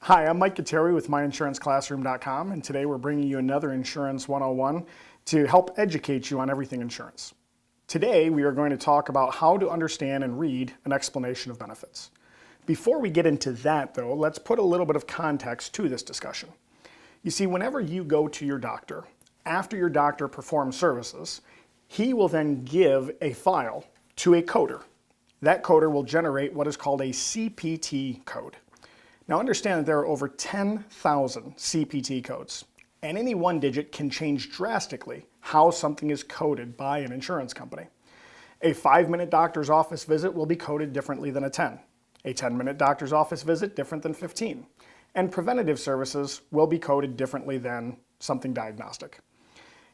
Hi, I'm Mike Kateri with MyInsuranceClassroom.com, and today we're bringing you another Insurance 101 to help educate you on everything insurance. Today we are going to talk about how to understand and read an explanation of benefits. Before we get into that though, let's put a little bit of context to this discussion. You see, whenever you go to your doctor, after your doctor performs services, he will then give a file to a coder. That coder will generate what is called a CPT code. Now understand that there are over 10,000 CPT codes, and any one digit can change drastically how something is coded by an insurance company. A 5-minute doctor's office visit will be coded differently than a 10. A 10-minute doctor's office visit different than 15. And preventative services will be coded differently than something diagnostic.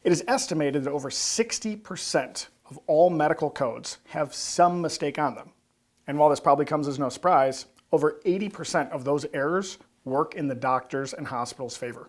It is estimated that over 60% of all medical codes have some mistake on them. And while this probably comes as no surprise, over 80% of those errors work in the doctor's and hospital's favor.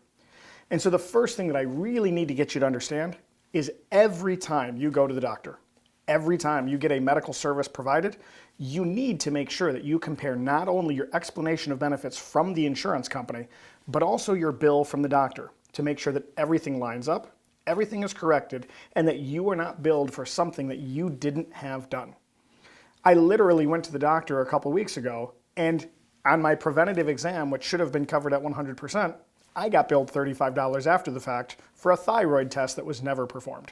And so the first thing that I really need to get you to understand is every time you go to the doctor, every time you get a medical service provided, you need to make sure that you compare not only your explanation of benefits from the insurance company, but also your bill from the doctor to make sure that everything lines up, everything is corrected, and that you are not billed for something that you didn't have done. I literally went to the doctor a couple weeks ago, and on my preventative exam, which should have been covered at 100%, I got billed $35 after the fact for a thyroid test that was never performed.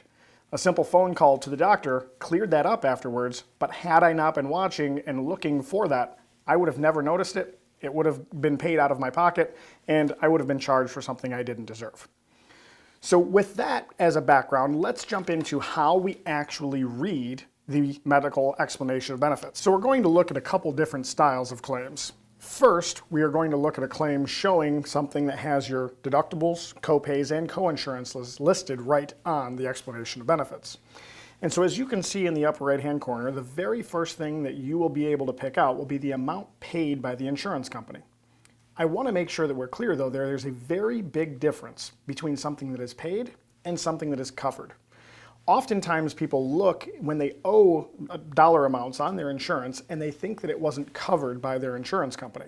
A simple phone call to the doctor cleared that up afterwards, but had I not been watching and looking for that, I would have never noticed it. It would have been paid out of my pocket, and I would have been charged for something I didn't deserve. So with that as a background, let's jump into how we actually read the medical explanation of benefits. So we're going to look at a couple different styles of claims. First, we are going to look at a claim showing something that has your deductibles, copays, and coinsurances listed right on the explanation of benefits. And so as you can see in the upper right-hand corner, the very first thing that you will be able to pick out will be the amount paid by the insurance company. I want to make sure that we're clear though, there's a very big difference between something that is paid and something that is covered. Oftentimes people look when they owe dollar amounts on their insurance and they think that it wasn't covered by their insurance company.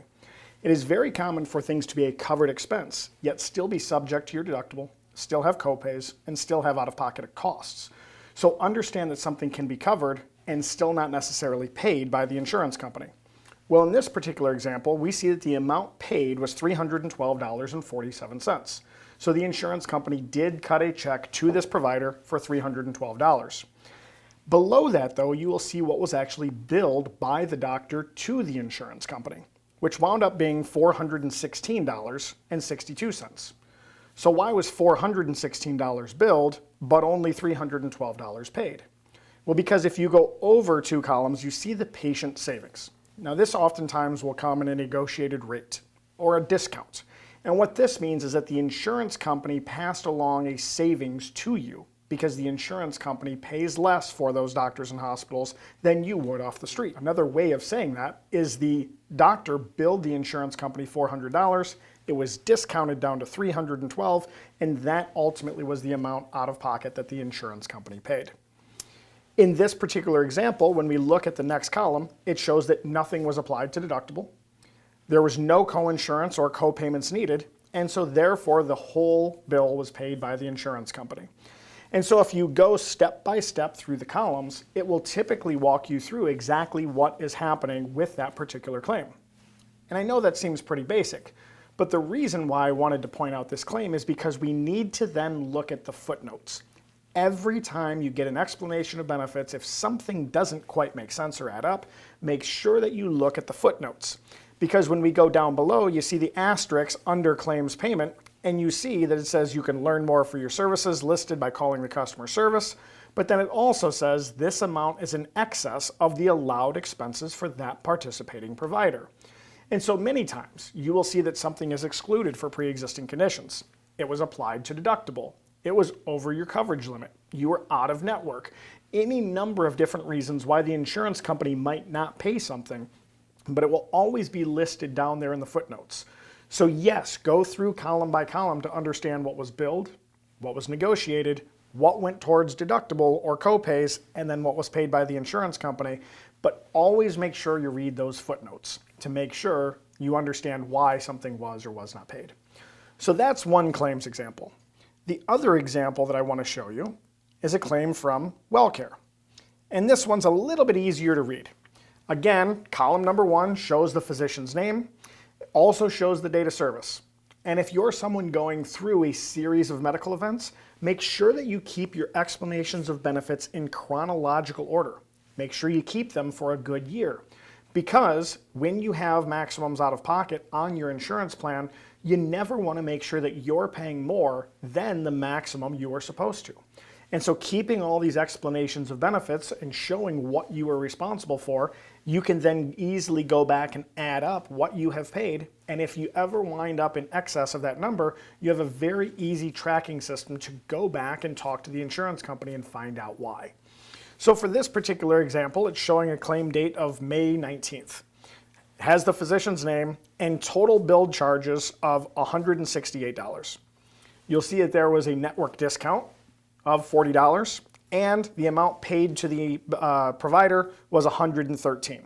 It is very common for things to be a covered expense, yet still be subject to your deductible, still have copays, and still have out-of-pocket costs. So understand that something can be covered and still not necessarily paid by the insurance company. Well, in this particular example, we see that the amount paid was $312.47. So the insurance company did cut a check to this provider for $312. Below that though, you will see what was actually billed by the doctor to the insurance company, which wound up being $416.62. So why was $416 billed, but only $312 paid? Well, because if you go over 2 columns, you see the patient savings. Now this oftentimes will come in a negotiated rate or a discount. And what this means is that the insurance company passed along a savings to you because the insurance company pays less for those doctors and hospitals than you would off the street. Another way of saying that is the doctor billed the insurance company $400, it was discounted down to $312, and that ultimately was the amount out of pocket that the insurance company paid. In this particular example, when we look at the next column, it shows that nothing was applied to deductible. There was no coinsurance or copayments needed, and so therefore the whole bill was paid by the insurance company. And so if you go step by step through the columns, it will typically walk you through exactly what is happening with that particular claim. And I know that seems pretty basic, but the reason why I wanted to point out this claim is because we need to then look at the footnotes. Every time you get an explanation of benefits, if something doesn't quite make sense or add up, make sure that you look at the footnotes. Because when we go down below, you see the asterisk under claims payment, and you see that it says you can learn more for your services listed by calling the customer service, but then it also says this amount is in excess of the allowed expenses for that participating provider. And so many times you will see that something is excluded for pre-existing conditions. It was applied to deductible. It was over your coverage limit. You were out of network. Any number of different reasons why the insurance company might not pay something, but it will always be listed down there in the footnotes. So yes, go through column by column to understand what was billed, what was negotiated, what went towards deductible or copays, and then what was paid by the insurance company. But always make sure you read those footnotes to make sure you understand why something was or was not paid. So that's one claims example. The other example that I want to show you is a claim from WellCare. And this one's a little bit easier to read. Again, column number 1 shows the physician's name, also shows the date of service. And if you're someone going through a series of medical events, make sure that you keep your explanations of benefits in chronological order. Make sure you keep them for a good year. Because when you have maximums out of pocket on your insurance plan, you never want to make sure that you're paying more than the maximum you are supposed to. And so keeping all these explanations of benefits and showing what you are responsible for, you can then easily go back and add up what you have paid. And if you ever wind up in excess of that number, you have a very easy tracking system to go back and talk to the insurance company and find out why. So for this particular example, it's showing a claim date of May 19th. It has the physician's name and total billed charges of $168. You'll see that there was a network discount of $40 and the amount paid to the provider was $113.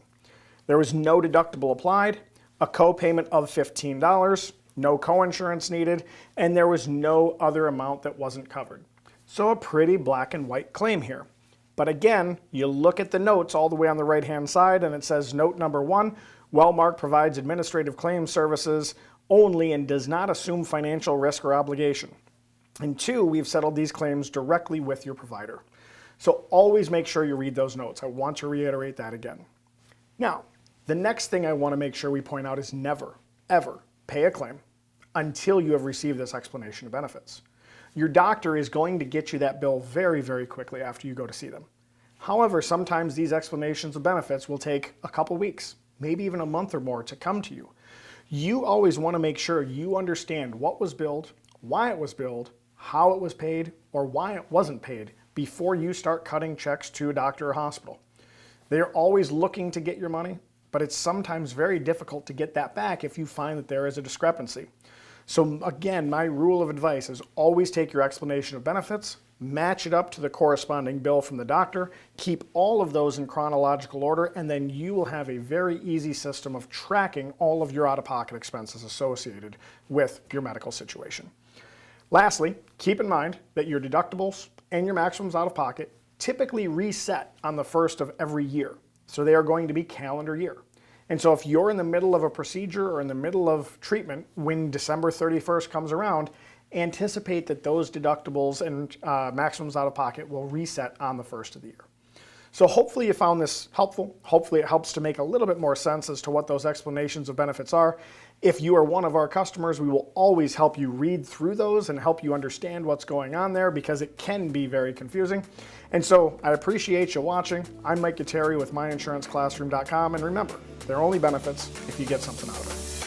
There was no deductible applied, a co-payment of $15, no co-insurance needed, and there was no other amount that wasn't covered. So a pretty black and white claim here. But again, you look at the notes all the way on the right-hand side and it says note number 1, Wellmark provides administrative claims services only and does not assume financial risk or obligation. And 2, we've settled these claims directly with your provider. So always make sure you read those notes. I want to reiterate that again. Now, the next thing I want to make sure we point out is never, ever pay a claim until you have received this explanation of benefits. Your doctor is going to get you that bill very, very quickly after you go to see them. However, sometimes these explanations of benefits will take a couple weeks, maybe even a month or more to come to you. You always want to make sure you understand what was billed, why it was billed, how it was paid, or why it wasn't paid before you start cutting checks to a doctor or hospital. They're always looking to get your money, but it's sometimes very difficult to get that back if you find that there is a discrepancy. So again, my rule of advice is always take your explanation of benefits, match it up to the corresponding bill from the doctor, keep all of those in chronological order, and then you will have a very easy system of tracking all of your out-of-pocket expenses associated with your medical situation. Lastly, keep in mind that your deductibles and your maximums out of pocket typically reset on the first of every year. So they are going to be calendar year. And so if you're in the middle of a procedure or in the middle of treatment when December 31st comes around, anticipate that those deductibles and maximums out of pocket will reset on the first of the year. So hopefully you found this helpful. Hopefully it helps to make a little bit more sense as to what those explanations of benefits are. If you are one of our customers, we will always help you read through those and help you understand what's going on there because it can be very confusing. And so I appreciate you watching. I'm Mike Gutteri with MyInsuranceClassroom.com, and remember, they're only benefits if you get something out of it.